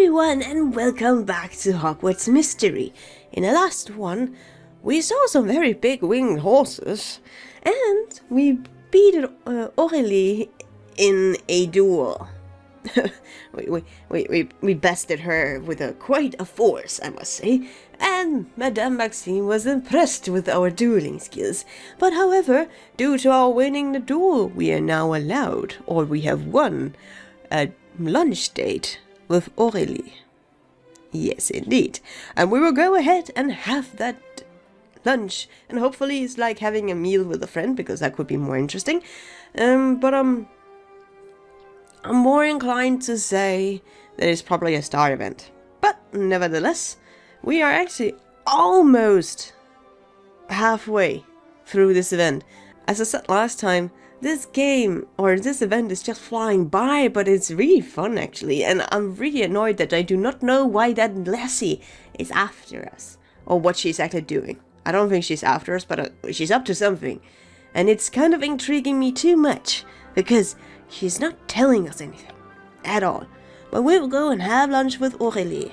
everyone, and welcome back to Hogwarts Mystery. In the last one, we saw some very big winged horses, and we beat Aurélie in a duel. we bested her with quite a force, I must say, and Madame Maxime was impressed with our dueling skills. But however, due to our winning the duel, we are now allowed, or we have won, a lunch date with Aurélie. Yes, indeed. And we will go ahead and have that lunch, and hopefully it's like having a meal with a friend, because that could be more interesting. But I'm more inclined to say that it's probably a star event. But nevertheless, we are actually almost halfway through this event. As I said last time, this game, or this event, is just flying by, but it's really fun actually, and I'm really annoyed that I do not know why that lassie is after us, or what she's actually doing. I don't think she's after us, but she's up to something, and it's kind of intriguing me too much, because she's not telling us anything, at all. But we will go and have lunch with Aurélie.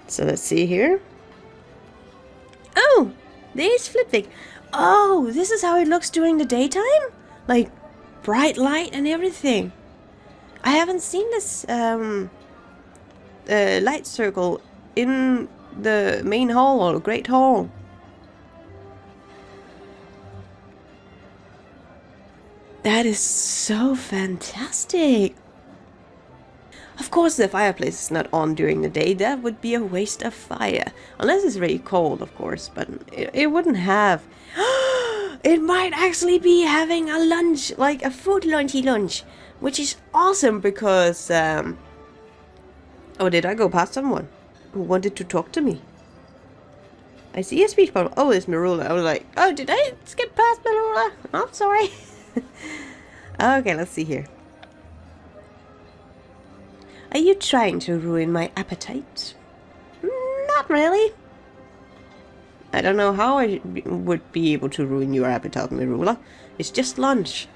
So let's see here. Oh, there's Flitwick. Oh, this is how it looks during the daytime? Like, bright light and everything. I haven't seen this light circle in the main hall or Great Hall. That is so fantastic. Of course, the fireplace is not on during the day. That would be a waste of fire. Unless it's really cold, of course, but it wouldn't have. It might actually be having a lunch, like a food lunchy lunch, which is awesome because, oh, did I go past someone who wanted to talk to me? I see a speech bubble. Oh, it's Marula. I was like, oh, did I skip past Marula? Oh, sorry. Okay, let's see here. Are you trying to ruin my appetite? Not really. I don't know how I would be able to ruin your appetite, Marula. It's just lunch.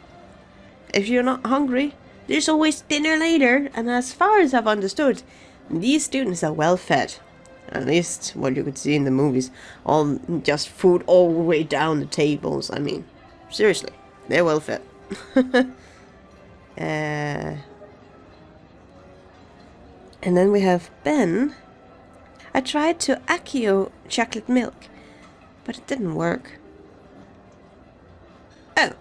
If you're not hungry, there's always dinner later, and as far as I've understood, these students are well fed. At least what you could see in the movies. All just food all the way down the tables. I mean, seriously, they're well fed. And then we have Ben. I tried to Accio chocolate milk, but it didn't work. Oh.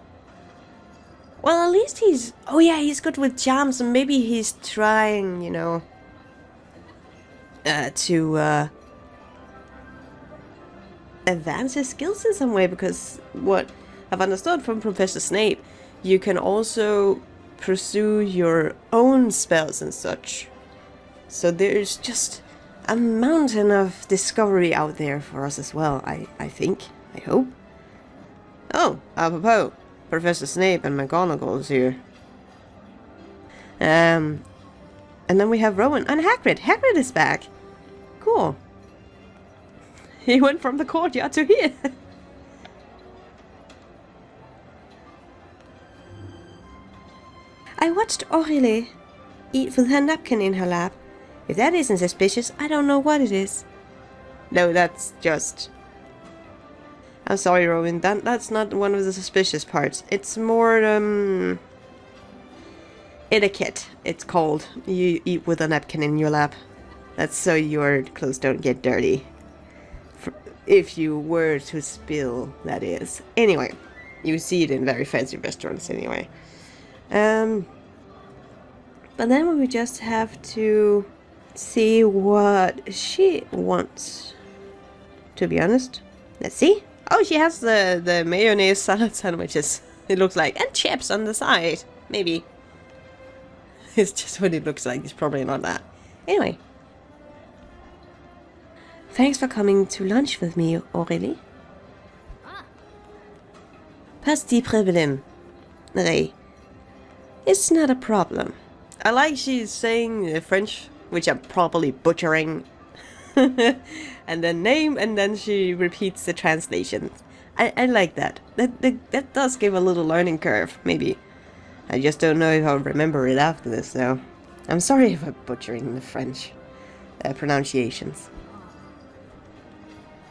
Well, at least he's... Oh yeah, he's good with jams, and maybe he's trying, you know, to advance his skills in some way, because what I've understood from Professor Snape, you can also pursue your own spells and such. So there's just a mountain of discovery out there for us as well, I think. I hope. Oh, apropos, Professor Snape and McGonagall is here. And then we have Rowan and Hagrid. Hagrid is back. Cool. He went from the courtyard to here. I watched Aurélie eat with her napkin in her lap. If that isn't suspicious, I don't know what it is. No, that's just... I'm sorry, Rowan. That's not one of the suspicious parts. It's more, etiquette, it's called. You eat with a napkin in your lap. That's so your clothes don't get dirty. If you were to spill, that is. Anyway, you see it in very fancy restaurants anyway. But then we just have to see what she wants, to be honest. Let's see. Oh, she has the mayonnaise salad sandwiches, it looks like, and chips on the side. Maybe. It's just what it looks like. It's probably not that. Anyway. Thanks for coming to lunch with me, Aurélie. Pas de problème, Ray. It's not a problem. I like she's saying French, which I'm probably butchering. And then name, and then she repeats the translation. I like that. That does give a little learning curve, maybe. I just don't know if I'll remember it after this, though. I'm sorry if I'm butchering the French pronunciations.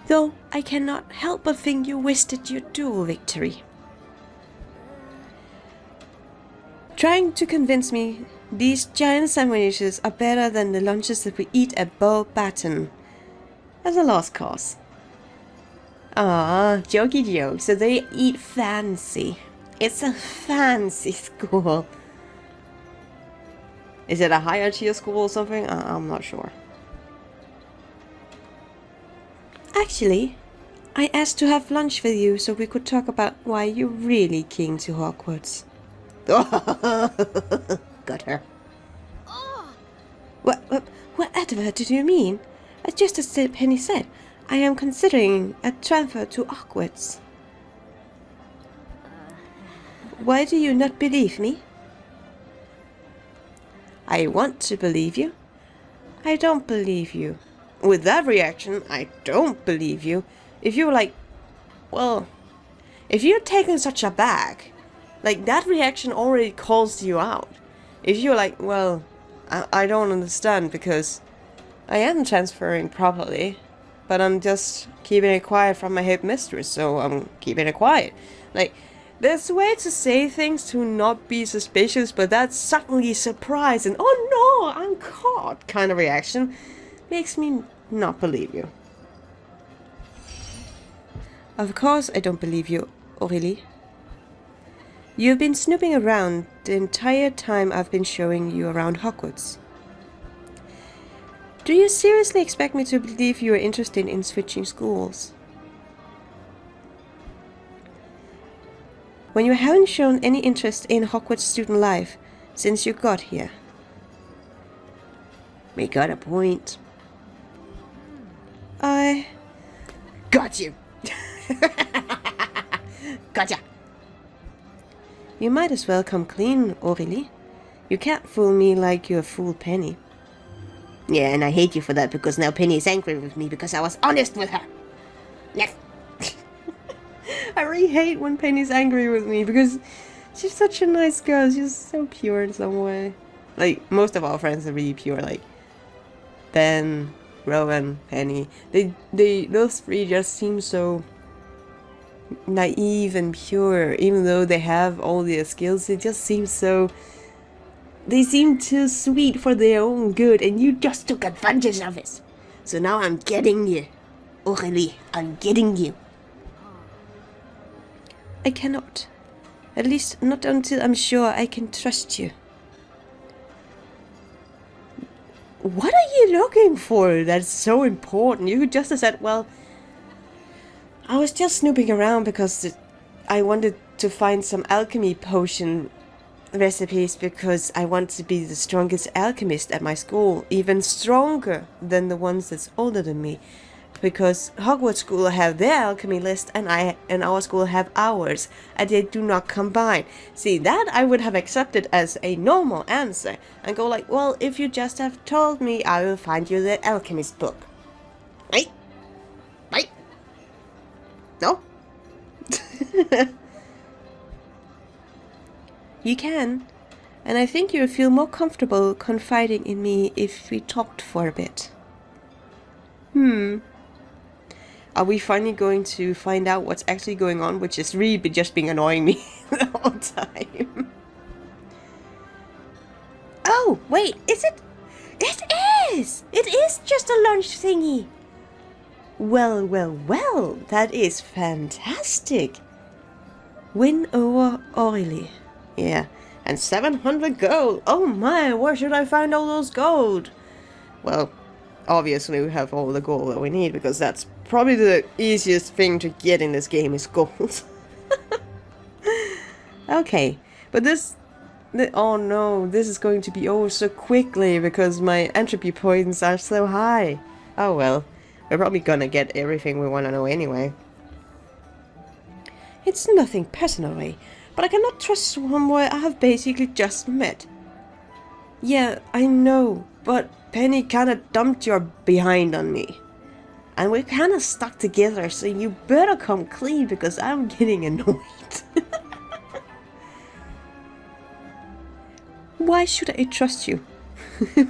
Though I cannot help but think you wasted your duel victory. Trying to convince me these giant sandwiches are better than the lunches that we eat at Beauxbaton. As a lost cause. Ah, jokey joke. So they eat fancy. It's a fancy school. Is it a higher tier school or something? I'm not sure. Actually, I asked to have lunch with you so we could talk about why you're really keen to Hogwarts. Got her. Whatever did you mean? Just as Penny said, I am considering a transfer to Hogwarts. Why do you not believe me? I want to believe you. I don't believe you. With that reaction, I don't believe you. If you're like, well, if you're taking such a bag, like that reaction already calls you out. If you're like, well, I don't understand because I am transferring properly, but I'm just keeping it quiet from my head mistress, so I'm keeping it quiet. Like, there's a way to say things to not be suspicious, but that suddenly surprise and oh no, I'm caught kind of reaction makes me not believe you. Of course I don't believe you, Aurélie. You've been snooping around the entire time I've been showing you around Hogwarts. Do you seriously expect me to believe you are interested in switching schools? When you haven't shown any interest in Hogwarts student life since you got here. We got a point. I... Got you! Gotcha! You might as well come clean, Aurélie. You can't fool me like you fooled Penny. Yeah, and I hate you for that because now Penny is angry with me because I was honest with her. Next. I really hate when Penny's angry with me because she's such a nice girl. She's so pure in some way. Like, most of our friends are really pure. Like, Ben, Rowan, Penny. Those three just seem so naive and pure. Even though they have all their skills, they just seem so... They seem too sweet for their own good, and you just took advantage of it. So now I'm getting you. Aurélie, I'm getting you. I cannot. At least not until I'm sure I can trust you. What are you looking for that's so important? You just said, well, I was just snooping around because I wanted to find some alchemy potion recipes because I want to be the strongest alchemist at my school, even stronger than the ones that's older than me, because Hogwarts school have their alchemy list and our school have ours, and they do not combine. See, that I would have accepted as a normal answer and go like, well, if you just have told me, I will find you the alchemist book. Right? Right? No? You can, and I think you would feel more comfortable confiding in me if we talked for a bit. Are we finally going to find out what's actually going on, which is really just being annoying me the whole time? Oh, wait, is it? It is! It is just a lunch thingy! Well, well, well, that is fantastic! Win over Aurélie. Yeah, and 700 gold. Oh my, where should I find all those gold? Well, obviously we have all the gold that we need because that's probably the easiest thing to get in this game is gold. Okay, but oh no, this is going to be over so quickly because my entropy points are so high. Oh well, we're probably gonna get everything we want to know anyway. It's nothing personal, Ray. But I cannot trust someone I have basically just met. Yeah, I know, but Penny kinda dumped your behind on me. And we're kinda stuck together, so you better come clean because I'm getting annoyed. Why should I trust you?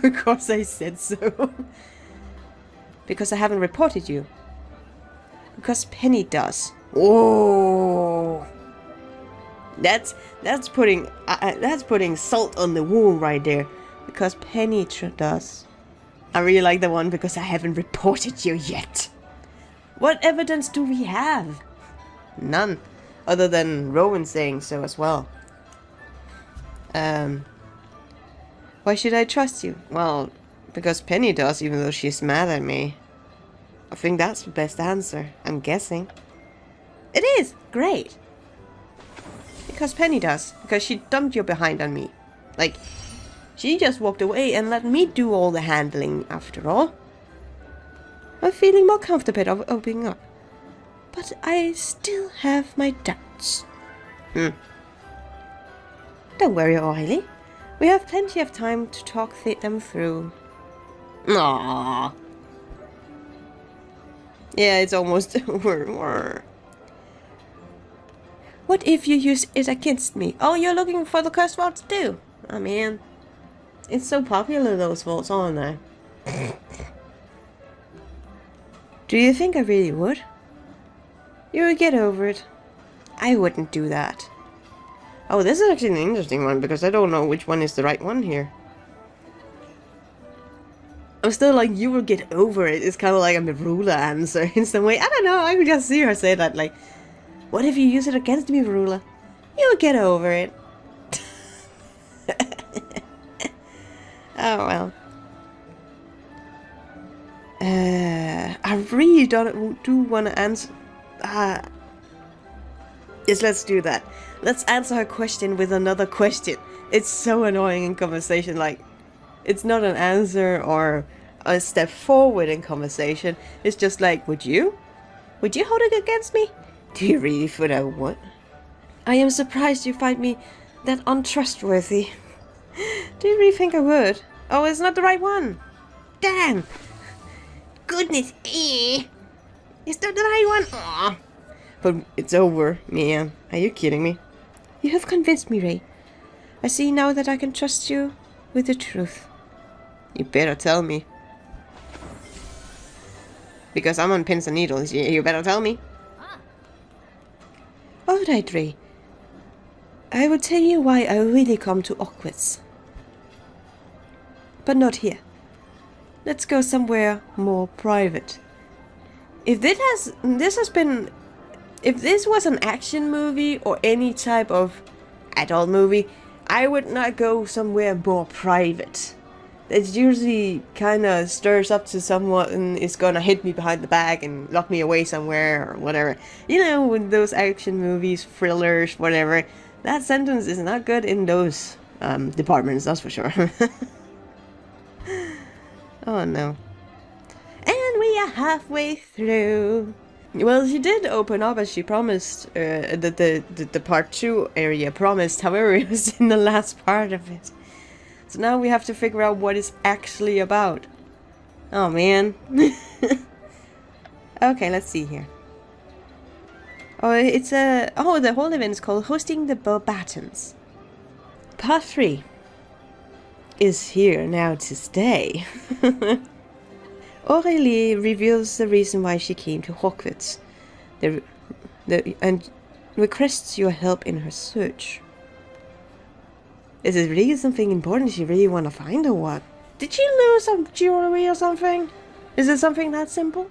Because I said so. Because I haven't reported you. Because Penny does. Oh, that's putting salt on the wound right there. Because Penny does. I really like the one because I haven't reported you yet. What evidence do we have? None, other than Rowan saying so as well. Why should I trust you? Well, because Penny does, even though she's mad at me. I think that's the best answer, I'm guessing. It is! Great! Because Penny does. Because she dumped your behind on me. Like, she just walked away and let me do all the handling after all. I'm feeling more comfortable of opening up. But I still have my doubts. Don't worry, Aurélie. We have plenty of time to talk them through. Aww. Yeah, it's almost over. What if you use it against me? Oh, you're looking for the curse words too? Oh man. It's so popular, those votes, aren't they? Do you think I really would? You would get over it. I wouldn't do that. Oh, this is actually an interesting one because I don't know which one is the right one here. I'm still like, you will get over it. It's kind of like a Merula answer in some way. I don't know, I could just see her say that, like, what if you use it against me, Merula? You'll get over it. Oh, well. I really do want to answer... Yes, let's do that. Let's answer her question with another question. It's so annoying in conversation, like, it's not an answer or a step forward in conversation. It's just like, would you? Would you hold it against me? Do you really feel that what? I am surprised you find me that untrustworthy. Do you really think I would? Oh, it's not the right one. Damn. Goodness. It's not the right one. Aww. But it's over, man. Are you kidding me? You have convinced me, Ray. I see now that I can trust you with the truth. You better tell me. Because I'm on pins and needles. You better tell me. Alright, Ray. I will tell you why I really come to Hogwarts. But not here. Let's go somewhere more private. If this was an action movie or any type of adult movie, I would not go somewhere more private. It usually kind of stirs up to someone and is gonna hit me behind the back and lock me away somewhere or whatever. You know, with those action movies, thrillers, whatever. That sentence is not good in those departments, that's for sure. Oh no. And we are halfway through. Well, she did open up as she promised, the part 2 area promised, however it was in the last part of it. So now we have to figure out what it's actually about. Oh man. Okay, let's see here. Oh, it's the whole event is called Hosting the Beauxbatons. Part 3 is here now to stay. Aurélie reveals the reason why she came to Hogwarts, and requests your help in her search. Is it really something important she really want to find or what? Did she lose some jewelry or something? Is it something that simple?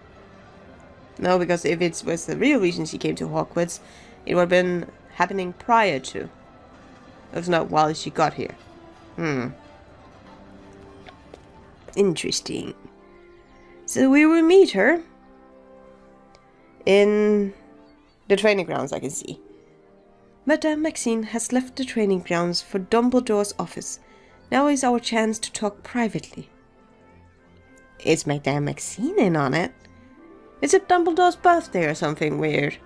No, because if it was the real reason she came to Hogwarts, it would have been happening prior to. If not while she got here. Interesting. So we will meet her in the training grounds, I can see. Madame Maxine has left the training grounds for Dumbledore's office. Now is our chance to talk privately. Is Madame Maxine in on it? Is it Dumbledore's birthday or something weird?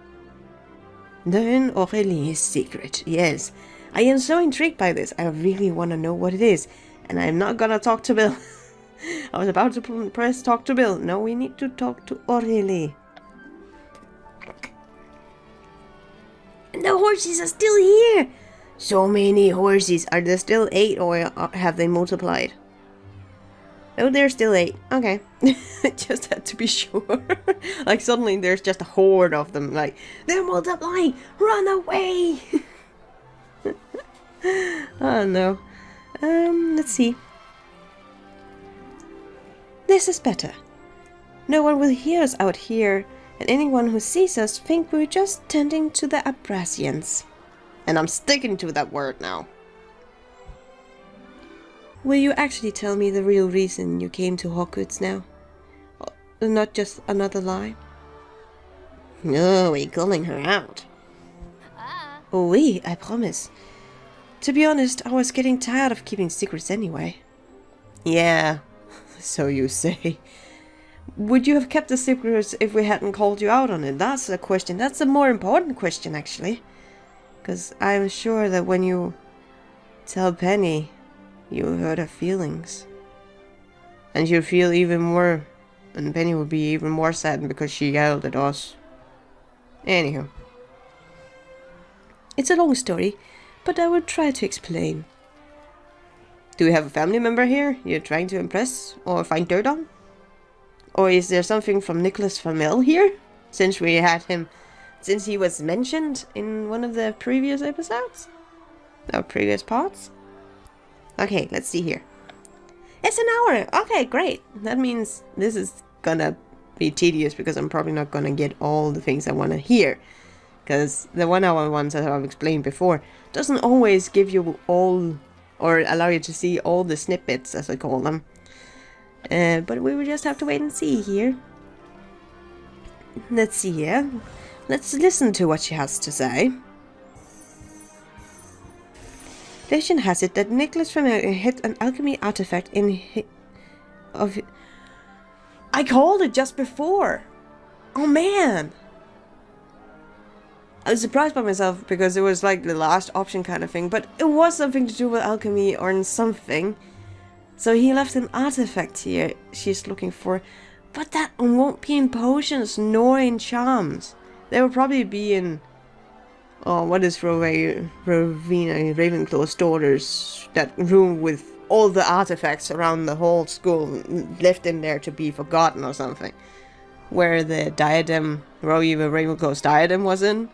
Then Aurélie's secret, yes. I am so intrigued by this. I really want to know what it is. And I'm not gonna talk to Bill. I was about to press talk to Bill. No, we need to talk to Aurélie. And the horses are still here. So many horses. Are there still 8 or have they multiplied? Oh, there's still 8. Okay. Just had to be sure. Like, suddenly there's just a horde of them. Like, they're multiplying! Run away! Oh, no. Let's see. This is better. No one will hear us out here, and anyone who sees us think we're just tending to the Abrasians. And I'm sticking to that word now. Will you actually tell me the real reason you came to Hogwarts now? Not just another lie? No, we're calling her out. Oh, oui, I promise. To be honest, I was getting tired of keeping secrets anyway. Yeah, so you say. Would you have kept the secrets if we hadn't called you out on it? That's a question. That's a more important question, actually. Because I'm sure that when you tell Penny, you hurt her feelings. And she'll feel even more, and Penny will be even more saddened because she yelled at us. Anywho. It's a long story, but I will try to explain. Do we have a family member here you're trying to impress or find dirt on? Or is there something from Nicholas Flamel here? Since we had him, since he was mentioned in one of the previous episodes? Or previous parts? Okay, let's see here. It's an hour! Okay, great! That means this is gonna be tedious because I'm probably not gonna get all the things I wanna hear. Because the 1 hour ones that I've explained before doesn't always give you all, or allow you to see all the snippets, as I call them. But we will just have to wait and see here. Let's see here. Let's listen to what she has to say. Legend has it that Nicholas Flamel hid an alchemy artifact in I called it just before! Oh man! I was surprised by myself because it was like the last option kind of thing, but it was something to do with alchemy or something. So he left an artifact here she's looking for, but that won't be in potions nor in charms. They will probably be in... Oh, what is Rowena Ravenclaw's daughters? That room with all the artifacts around the whole school left in there to be forgotten or something. Where the diadem, Rowena Ravenclaw's diadem was in.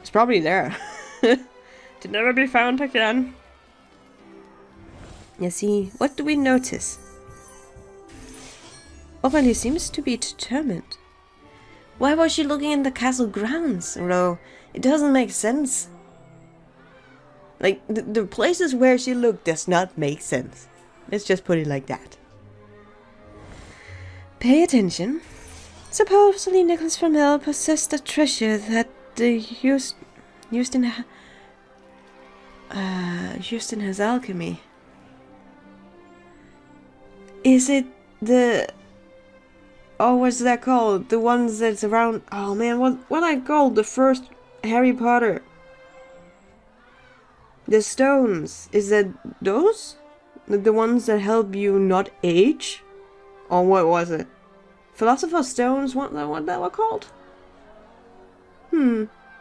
It's probably there. To never be found again. You see, what do we notice? Aurélie seems to be determined. Why was she looking in the castle grounds, Ro? It doesn't make sense. Like, the places where she looked does not make sense. Let's just put it like that. Pay attention. Supposedly Nicholas Flamel possessed a treasure that used in his alchemy. Is it the... Oh, what's that called? The ones that's around... Oh man, what I called the first Harry Potter? The stones. Is that those? The ones that help you not age? Or what was it? Philosopher's Stones? What they were called?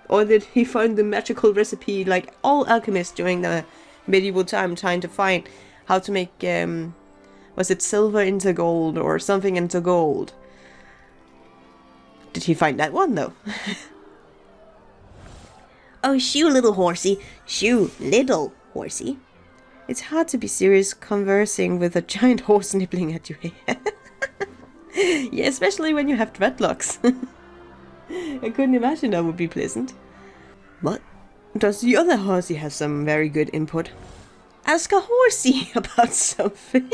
Or did he find the magical recipe like all alchemists during the medieval time, trying to find how to make... was it silver into gold or something into gold? Did he find that one though? Oh, shoo, little horsey. Shoo, little horsey. It's hard to be serious conversing with a giant horse nibbling at your head. Yeah, especially when you have dreadlocks. I couldn't imagine that would be pleasant. But does the other horsey have some very good input? Ask a horsey about something.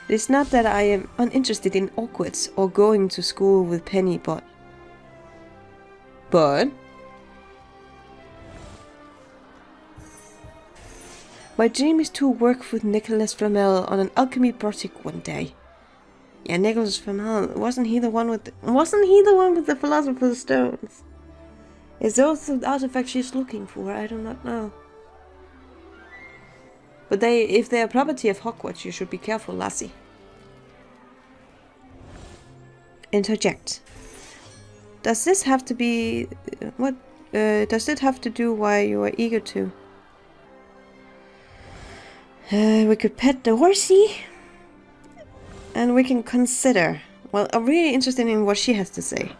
It's not that I am uninterested in Hogwarts or going to school with Penny, but... My dream is to work with Nicholas Flamel on an alchemy project one day. Yeah, Nicholas Flamel, wasn't he the one with the Philosopher's Stones? Is those the artifacts she's looking for? I do not know. But if they are property of Hogwarts, you should be careful, lassie. Interject. Does this have to be... What? Does it have to do why you are eager to? We could pet the horsey. And we can consider. Well, I'm really interested in what she has to say.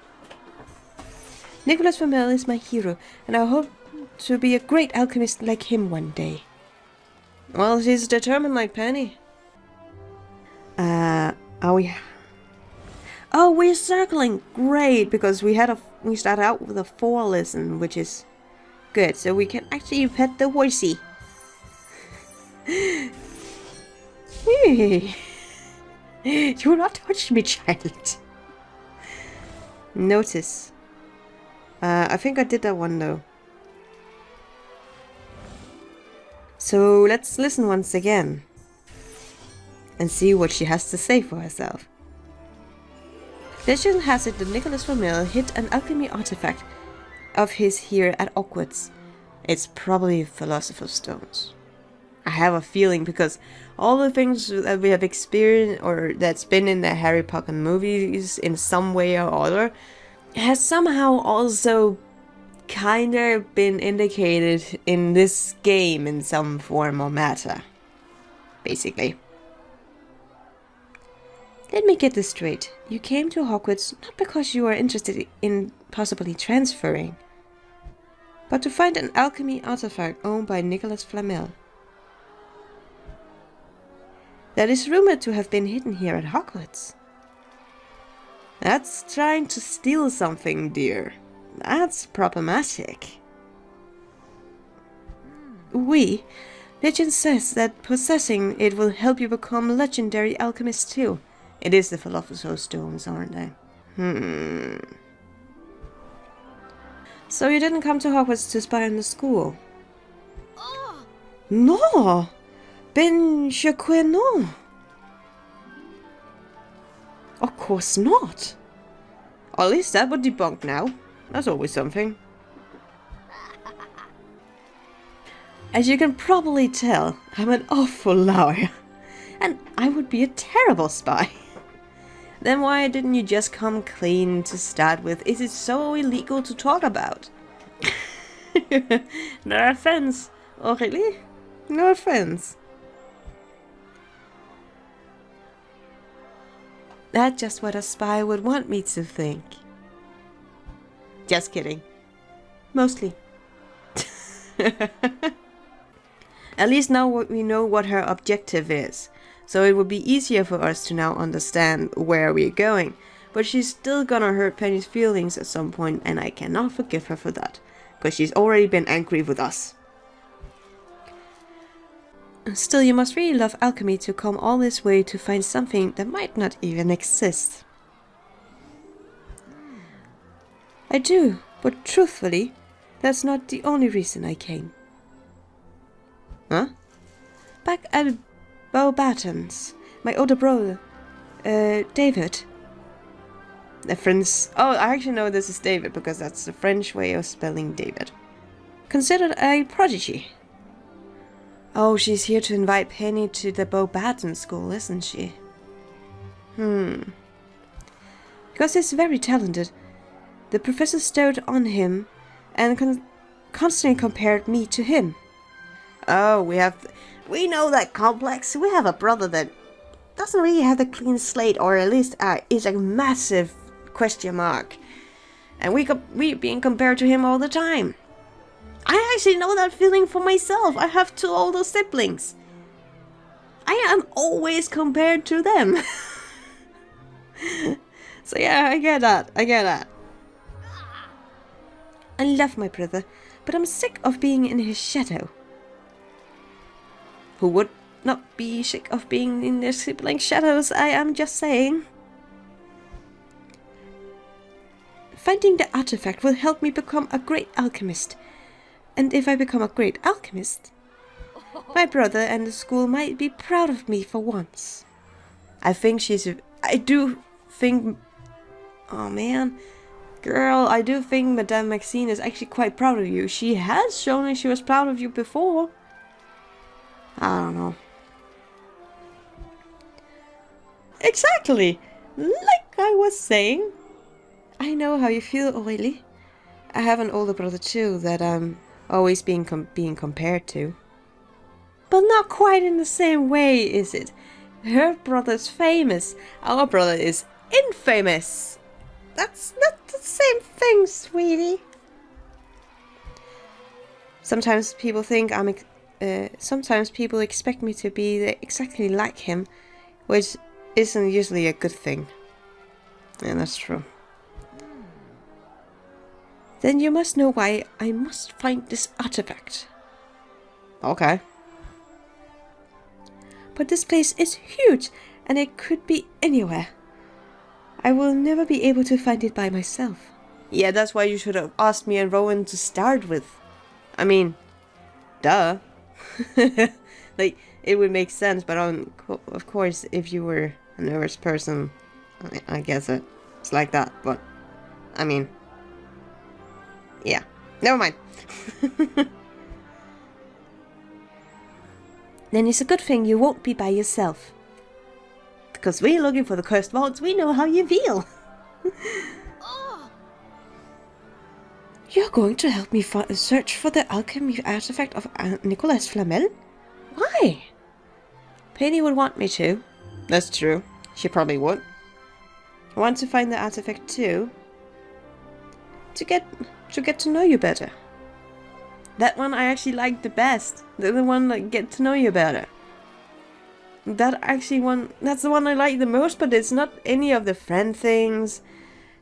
Nicholas Flamel is my hero, and I hope to be a great alchemist like him one day. Well, she's determined like Penny. Are we... Oh, we're circling! Great, because we start out with a 4 lesson, which is good. So we can actually pet the horsey. Hey. Do not touch me, child. Notice. I think I did that one though. So let's listen once again. And see what she has to say for herself. Legend has it that Nicholas Flamel hid an alchemy artifact of his here at Hogwarts. It's probably Philosopher's Stones. I have a feeling because all the things that we have experienced or that's been in the Harry Potter movies in some way or other has somehow also kind of been indicated in this game in some form or matter. Basically. Let me get this straight. You came to Hogwarts not because you are interested in possibly transferring, but to find an alchemy artifact owned by Nicholas Flamel. That is rumored to have been hidden here at Hogwarts. That's trying to steal something, dear. That's problematic. Legend says that possessing it will help you become legendary alchemist too. It is the Philosopher's Stones, aren't they? So you didn't come to Hogwarts to spy on the school? Oh. No! Ben je crois non. Of course not. Or at least that would debunk now. That's always something. As you can probably tell, I'm an awful liar. And I would be a terrible spy. Then why didn't you just come clean to start with? Is it so illegal to talk about? No offense. Aurélie? No offense. That's just what a spy would want me to think. Just kidding. Mostly. At least now we know what her objective is. So it would be easier for us to now understand where we're going. But she's still gonna hurt Penny's feelings at some point, and I cannot forgive her for that. Because she's already been angry with us. Still, you must really love alchemy to come all this way to find something that might not even exist. I do, but truthfully, that's not the only reason I came. Huh? Back at Beauxbaton's, my older brother, David. The French... Oh, I actually know this is David because that's the French way of spelling David. Considered a prodigy. Oh, she's here to invite Penny to the Beauxbaton school, isn't she? Because he's very talented. The professor stared on him and constantly compared me to him. Oh, we know that complex. We have a brother that doesn't really have the clean slate, or at least is a massive question mark. And we being compared to him all the time. I actually know that feeling for myself. I have 2 older siblings. I am always compared to them. So yeah, I get that. I love my brother, but I'm sick of being in his shadow. Who would not be sick of being in their sibling shadows? I am just saying. Finding the artifact will help me become a great alchemist. And if I become a great alchemist, my brother and the school might be proud of me for once. I do think... Oh man. Girl, I do think Madame Maxine is actually quite proud of you. She has shown me she was proud of you before. I don't know. Exactly! Like I was saying. I know how you feel, Aurélie. I have an older brother too that I'm always being compared to. But not quite in the same way, is it? Her brother's famous. Our brother is infamous. That's not the same thing, sweetie. Sometimes people think sometimes people expect me to be exactly like him, which isn't usually a good thing. Yeah, that's true. Then you must know why I must find this artifact. Okay. But this place is huge, and it could be anywhere. I will never be able to find it by myself. Yeah, that's why you should have asked me and Rowan to start with. I mean, duh. Like, it would make sense, but of course, if you were a nervous person, I guess it's like that, but, I mean, yeah, never mind. Then it's a good thing you won't be by yourself. Because we're looking for the cursed vaults, we know how you feel. You're going to help me search for the alchemy artifact of Nicolas Flamel? Why? Penny would want me to. That's true. She probably would. I want to find the artifact too. To get to know you better. That one I actually like the best. The one that get to know you better. That's the one I like the most, but it's not any of the friend things.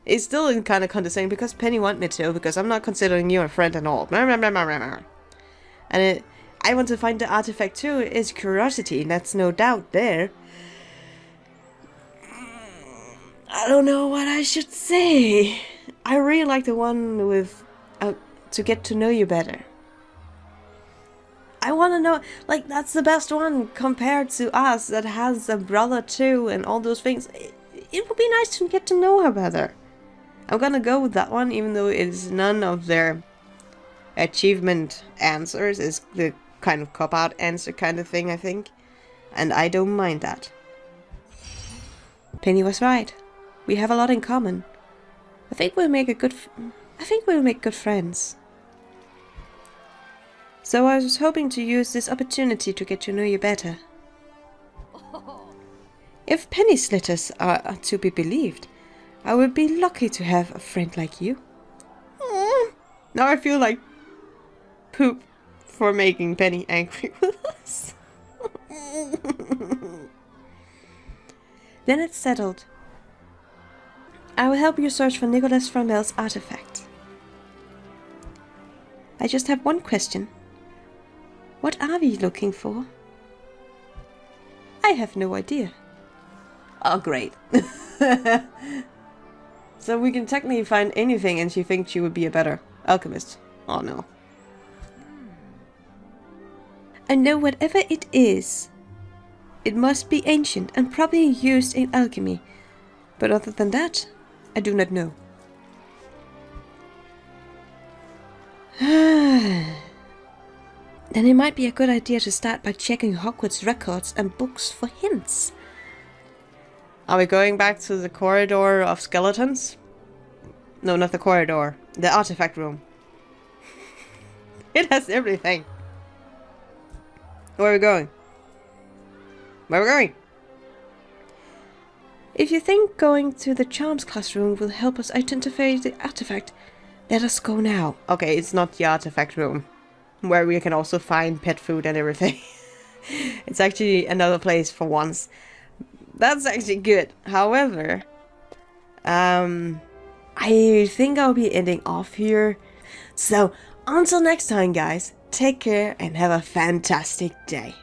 It's still kind of condescending because Penny want me to, because I'm not considering you a friend at all. And I want to find the artifact too. Is curiosity, that's no doubt there. I don't know what I should say. I really like the one with to get to know you better. I want to know, like, that's the best one compared to us that has a brother too and all those things. It would be nice to get to know her better. I'm gonna go with that one, even though it's none of their achievement answers. It's the kind of cop-out answer kind of thing, I think. And I don't mind that. Penny was right. We have a lot in common. I think we'll make good friends. So I was hoping to use this opportunity to get to know you better. If Penny's letters are to be believed, I would be lucky to have a friend like you. Now I feel like poop for making Penny angry with us. Then it's settled. I will help you search for Nicolas Flamel's artifact. I just have one question. What are we looking for? I have no idea. Oh, great. So we can technically find anything and she thinks she would be a better alchemist. Oh no. I know whatever it is, it must be ancient and probably used in alchemy. But other than that, I do not know. Then it might be a good idea to start by checking Hogwarts records and books for hints. Are we going back to the corridor of skeletons? No, not the corridor. The artifact room. It has everything. Where are we going? Where are we going? If you think going to the charms classroom will help us identify the artifact, let us go now. Okay, it's not the artifact room, where we can also find pet food and everything. It's actually another place for once. That's actually good. However, I think I'll be ending off here. So, until next time, guys, take care and have a fantastic day.